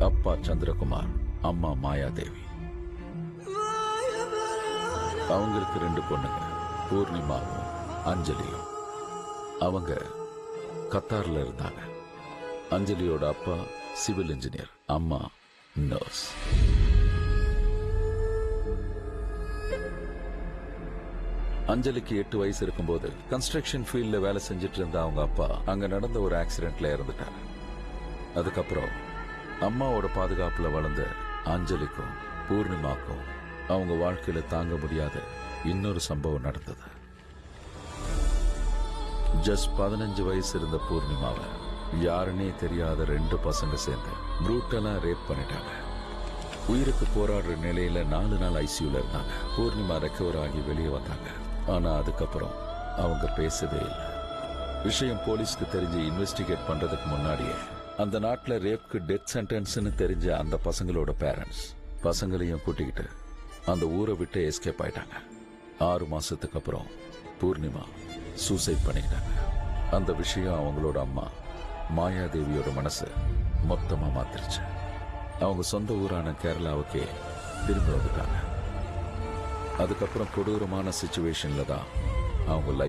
அப்பா சந்திரகுமார், அம்மா மாயாதேவி. அவங்களுக்கு 2 பொண்ணுங்க, பூர்ணிமாவும் அஞ்சலியும். அவங்க கத்தார்ல இருந்தாங்க. அஞ்சலியோட அப்பா சிவில் இன்ஜினியர், அம்மா நர்ஸ். அஞ்சலிக்கு 8 வயசு இருக்கும்போது கன்ஸ்ட்ரக்ஷன் ஃபீல்ட்ல வேலை செஞ்சுட்டு இருந்த அவங்க அப்பா அங்க நடந்த ஒரு ஆக்சிடென்ட்ல இறந்துட்டாரு. அதுக்கப்புறம் அம்மாவோட பாதுகாப்புல வளர்ந்த அஞ்சலிக்கும் பூர்ணிமாக்கும் அவங்க வாழ்க்கையில தாங்க முடியாத இன்னொரு சம்பவம் நடந்தது. ஜஸ்ட் 15 வயசு இருந்த பூர்ணிமாவை யாருன்னே தெரியாத 2 பசங்க சேர்ந்து ப்ரூட்டலா ரேப் பண்ணிட்டாங்க. உயிருக்கு போராடுற நிலையில 4 நாள் ஐசியூல இருந்தாங்க. பூர்ணிமா ரெக்கவர் ஆகி வெளியே வந்தாங்க. ஆனா அதுக்கப்புறம் அவங்க பேசவே இல்லை. விஷயம் போலீஸ்க்கு தெரிஞ்சு இன்வெஸ்டிகேட் பண்றதுக்கு முன்னாடியே அந்த நாட்டுல ரேப்க்கு டெத் சென்டென்ஸ்னு தெரிஞ்ச அந்த பசங்களோட பேரண்ட்ஸ் பசங்களையும் கூட்டிக்கிட்டு அந்த ஊரை விட்டு எஸ்கேப் ஆயிட்டாங்க. 6 மாசத்துக்கு அப்புறம் பூர்ணிமா சூசைட் பண்ணிக்கிட்டாங்க. அந்த விஷயம் அவங்களோட அம்மா மாயாதேவியோட மனசு மொத்தமா மாத்திருச்சு. அவங்க சொந்த ஊரான கேரளாவுக்கே திரும்பி வந்துட்டாங்க. அதுக்கப்புறம் கொடூரமான சிச்சுவேஷன்ல தான் அவங்க லைஃப்